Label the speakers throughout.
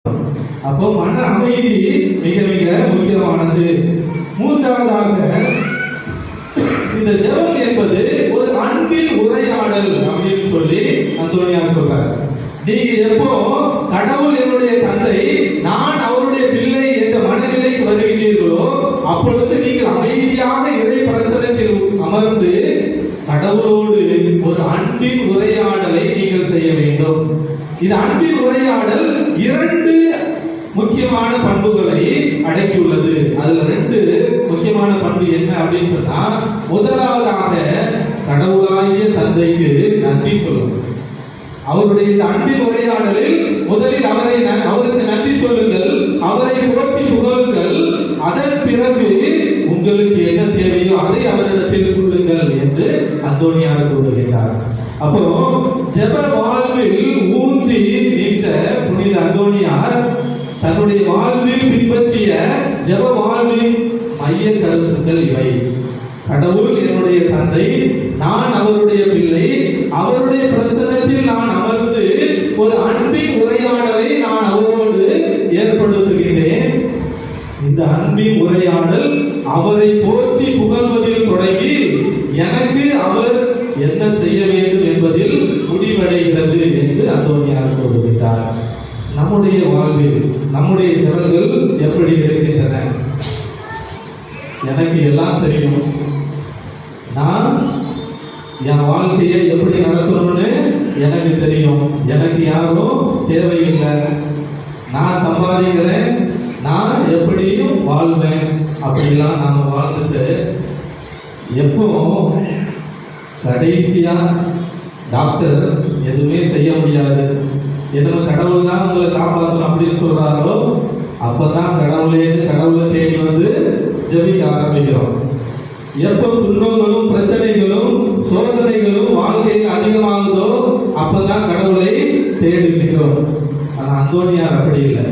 Speaker 1: அப்போ மன அமைதி மிக மிக முக்கியமானது. மூன்றாவதாக இந்த ஜெபம் என்பது ஒரு அன்பின் உரையாடல் அப்படின்னு சொல்லி அந்தோனியார் சொல்றார். நீங்க எப்போ கடவுள் என்னுடைய தந்தை, நான் அவருடைய பிள்ளை என்ற மனநிலைக்கு வருகிறீர்களோ அப்பொழுது நீங்கள் அமைதியாக இறை பிரசனத்தில் அமர்ந்து கடவுளோடு ஒரு அன்பின் உரையாடலை நீங்கள் செய்ய வேண்டும். இது அன்பின் உரையாடல் இரண்டு முக்கியமான பண்புகளை அடக்கியுள்ளது. அதுல ரெண்டு முக்கியமான பண்பு என்ன அப்படின்னு சொன்னா, முதலாவதாக கடவுளாகிய தந்தைக்கு நன்றி சொல்லுங்கள். அவருடைய இந்த அன்பின் உரையாடலில் முதலில் அவருக்கு நன்றி சொல்லுங்கள், அவரை போற்றி புகழுங்கள். அதன் பிறகு உங்களுக்கு என்ன தேவையோ அதை அவரிடத்தில் சொல்லுங்கள் என்று அந்தோனியார் கூறுகிறார். அப்போ ஜெப வாழ்வில் ஊன்றி நின்ற புனித அந்தோனியார் தன்னுடைய வாழ்வில் பின்பற்றிய ஜெப வாழ்வின் மைய கருத்துக்கள் இவை. கடவுள் என்னுடைய தந்தை, நான் அவருடைய பிள்ளை, அவருடைய பிரசன்னத்தில் நான் அமர்ந்து ஒரு அன்பின் உரையாடலை நான் அவரோடு ஏற்படுத்துகிறேன். இந்த அன்பின் உரையாடல் அவரை போற்றி புகழ்வதில் தொடங்கி எனக்கு அவர் என்ன செய்ய வேண்டும் என்பதில் முடிவடைகிறது என்று அந்தோனியார் கூறுகிறார். நம்முடைய வாழ்வில் நம்முடைய ஜெபங்கள் எப்படி இருக்கின்றன? எனக்கு எல்லாம் தெரியும், நான் என் வாழ்க்கையை எப்படி நடத்தணும்னு எனக்கு தெரியும், எனக்கு யாரும் தேவையில்லை, நான் சம்பாதிக்கிறேன், நான் எப்படியும் வாழ்வேன், அப்படிலாம் நாம வாழ்ந்துட்டு எப்போ கடைசியா டாக்டர் எதுவுமே செய்ய முடியாது, எதுவும் கடவுள் தான் உங்களை காப்பாற்றணும் அப்படின்னு சொல்றாரோ அப்பதான் கடவுளை தேடி வந்து ஜெபிக்க ஆரம்பிக்கிறோம். எப்போ துன்பங்களும் பிரச்சனைகளும் சோதனைகளும் வாழ்க்கையில் அதிகமாகுதோ அப்பதான் கடவுளை தேடுகிறோம். ஆனா அந்தோனியார் அப்படி இல்லை.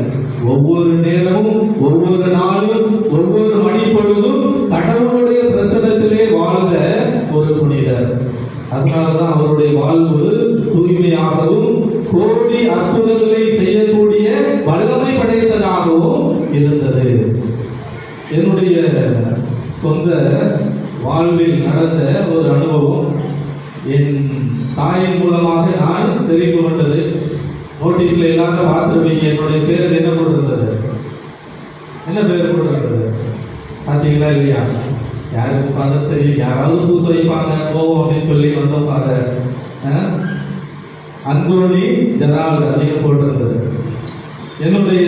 Speaker 1: ஒவ்வொரு நேரமும், ஒவ்வொரு நாளும், ஒவ்வொரு மணிப்பொழுதும் கடவுளுடைய பிரசன்னத்திலே வாழ்ந்த ஒரு புனிதர். அதனாலதான் அவருடைய வாழ்வு தூய்மையாகவும் கோடி அற்புதங்களை செய்யக்கூடிய வல்லமை படைத்ததாகவும் இருந்தது. என்னுடைய சொந்த வாழ்வில் நடந்த ஒரு அனுபவம் என் தாயின் மூலமாக நான் தெரிந்து கொண்டது. நோட்டீஸ்ல எல்லாரும் பார்த்துருப்பீங்க, என்னுடைய பேர் என்ன போட்டிருந்தது? என்ன பேர் போட்டிருந்தது பார்த்தீங்களா இல்லையா? யாருக்கு பார்த்தா தெரியும், யாராவது பூச வைப்பாங்க போவோம் அப்படின்னு சொல்லி வந்தோம் பாரு. அந்தோனி ஜெரால்டு அப்படின்னு போட்டிருந்தது. என்னுடைய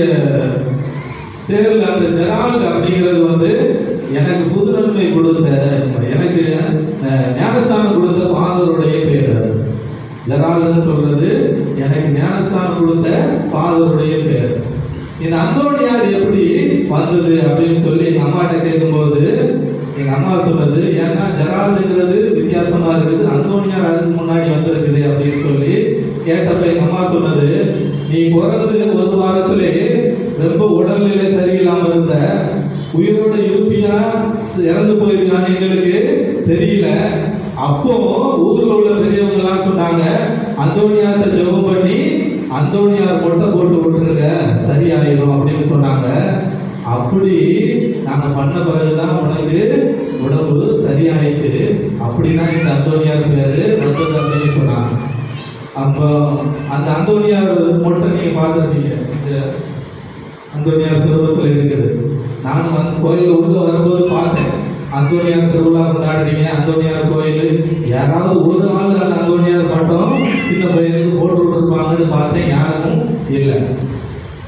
Speaker 1: பேரில் அந்த ஜெரால்டு அப்படிங்கிறது வந்து எனக்கு புதுநன்மை கொடுத்த, எனக்கு ஞானஸ்தானம் கொடுத்த ஃபாதருடைய பேர். ஜெரால்டுன்னு சொல்றது எனக்கு ஞானஸ்தானம் கொடுத்த ஃபாதருடைய பேர். இந்த அந்தோனியார் எப்படி வந்தது அப்படின்னு சொல்லி எங்க அம்மாட்ட கேட்கும்போது எங்க அம்மா சொன்னது, ஏன்னா ஜெரால்டுங்கிறது வித்தியாசமா இருக்குது, அந்தோனியார் அதுக்கு முன்னாடி வந்திருக்குது அப்படின்னு சொல்லி கேட்டப்ப எங்க அம்மா சொன்னது, நீ பிறந்து ஒரு வாரத்திலே ரொம்ப உடல்நிலை சரியில்லாம இருந்த, உயிரோட இருப்பியா இறந்து போயிருக்கான்னு எங்களுக்கு தெரியல. அப்போ ஊர்ல உள்ள பெரியவங்க எல்லாம் சொன்னாங்க, அந்தோனியார்ட்ட ஜெபம் பண்ணி அந்தோனியார் மொட்டை போட்டு விட்டுருங்க சரியாயிடும் அப்படின்னு சொன்னாங்க. அப்படி நாங்க பண்ண பிறகுதான் உனக்கு உடம்பு சரியாயிடுச்சு, அப்படின்னா இந்த அந்தோனியார் பேரு அப்படின்னு சொன்னாங்க. அப்போ அந்த அந்தோனியார் மொட்டை நீங்க பார்த்துருக்கீங்க, அந்தோனியார் சிறுவத்தில் இருக்குது. நானும் வந்து கோயில் உள்ள வரும்போது பார்த்தேன், அந்தோனியார் திருவிழா கொண்டாடுறீங்க, அந்தோனியார் கோயில், யாராவது ஒரு நாள் அந்த அந்தோனியார் பட்டம் சின்ன பையனுக்கு போட்டு விட்டுருப்பாங்கன்னு பார்த்தேன், யாருக்கும் இல்லை.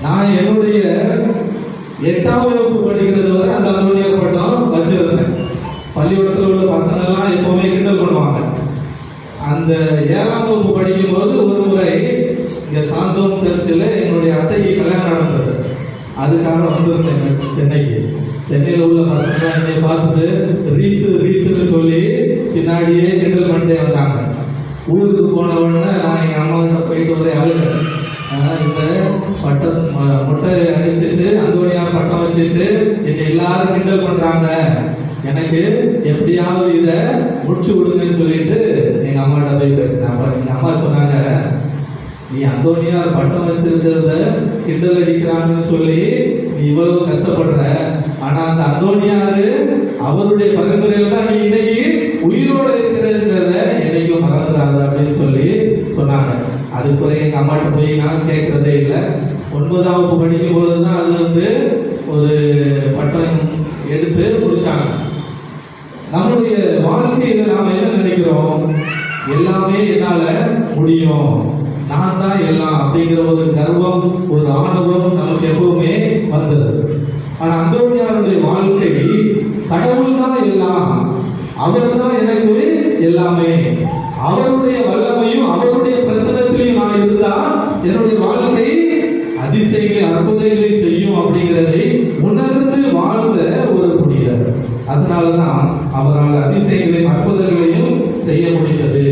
Speaker 1: நான் என்னுடைய 8ஆம் வகுப்பு படிக்கிறது வரை அந்த அந்தோனியார் பட்டம் வச்சிருந்தேன். பள்ளிக்கூடத்தில் உள்ள பசங்க எல்லாம் எப்பவுமே கிண்டல் பண்ணுவாங்க. அந்த 7ஆம் வகுப்பு படிக்கும் போது ஒரு முறை இங்க சாந்தோம் சர்ச்சில் என்னுடைய அத்தைக்கு கல்யாணம் நடந்தது. அதுக்காக வந்திருந்தேன் சென்னைக்கு. சென்னையில் உள்ள பசங்க என்னை பார்த்துட்டு ரீத்துன்னு சொல்லி பின்னாடியே கிண்டல் பண்ணிட்டே வந்தாங்க. ஊருக்கு போன உடனே நான் எங்கள் அம்மா கிட்ட போயிட்டு ஒரே அழுகிறேன். இந்த முட்டை அடிச்சுட்டு அந்தோனியார் பட்டம் வச்சுட்டு என்னை எல்லாரும் கிண்டல் பண்றாங்க, எனக்கு எப்படியாவது இதை முடிச்சு விடுங்கன்னு சொல்லிட்டு எங்க அம்மாட்ட போய் பேசினேன். அப்ப எங்க அம்மா சொன்னாங்க, நீ அந்தோனியார் பட்டம் வச்சிருக்கிறத கிண்டல் அடிக்கிறாங்கன்னு சொல்லி நீ இவ்வளவு கஷ்டப்படுற. ஆனா அந்த அந்தோனியாரு அவருடைய பரிந்துரையில தான் நீ இன்னைக்கு உயிரோடு இருக்கிறதுங்கிறத என்னைக்கும் மறந்துடாது அப்படின்னு சொல்லி சொன்னாங்க. அதுக்குறை எங்க அம்மாட்ட போய் நான் கேட்கறதே இல்லை. 9ஆம் வகுப்பு படிக்கும் போதுதான் அது ஒரு பட்டம் எடுத்து முடிச்சாங்க. நம்மளுடைய வாழ்க்கையில நாம என்ன நினைக்கிறோம்? எல்லாமே என்னால முடியும், நான் தான் எல்லாம் அப்படிங்கிற ஒரு கர்வம், ஒரு ஆணவம் நமக்கு எப்பவுமே வந்தது. ஆனா அந்தோனியாருடைய வாழ்க்கை கடவுள் தான் எல்லாம், அவர் தான் எனக்கு எல்லாமே, அவருடைய வல்லமையும் அவருடைய பிரசனத்திலையும் நான் இருந்தா என்னுடைய வாழ்க்கை அதிசயங்களை அற்புதங்களை செய்யும் அப்படிங்கிறதை உணர்ந்து வாழ்ந்த ஒரு புனிதர். அதனாலதான் அவரால் அதிசயங்களையும் அற்புதங்களையும் செய்ய முடிந்தது.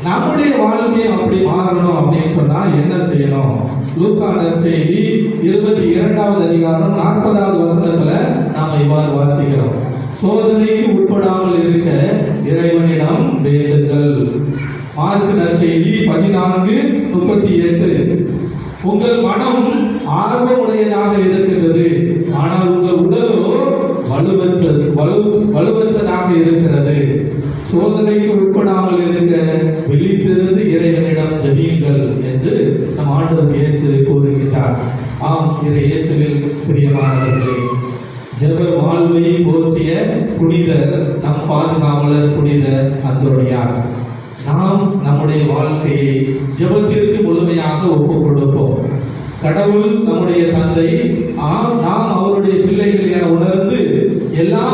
Speaker 1: நம்முடைய வாழ்க்கையை அப்படி மாறணும் அப்படின்னு சொன்னா என்ன செய்யணும்? லூக்கா நற்செய்தி 22வது அதிகாரம் 40வது வசனத்துல நாம இவ்வாறு வாசிக்கிறோம். சோதனைக்கு உட்படாமல் இருக்க இறைவனிடம் வேண்டுங்கள். மார்க்கு நற்செய்தி 14:38 உங்கள் மனம் ஆர்வமுடையதாக இருக்கிறது, ஆனால் உங்கள் உடலோ வலுவற்றதாக இருக்கிறது. சோதனைக்கு உட்படாமல் இருக்க விழித்திருந்து இறைவனிடம் ஜெபியுங்கள் என்று நம் ஆண்டவர் இயேசு கூறுகிறார். ஆம், இறை இயேசுவில் பிரியமானவர்களே, ஜெப வாழ்வை போற்றிய புனிதர் நம் பாதுகாவலர் புனிதர் அந்தோனியார். நாம் நம்முடைய வாழ்க்கையை ஜெபத்திற்கு முழுமையாக ஒப்புக் கொடுப்போம். கடவுள் நம்முடைய தந்தை, நாம் அவருடைய பிள்ளைகள் என உணர்ந்து எல்லா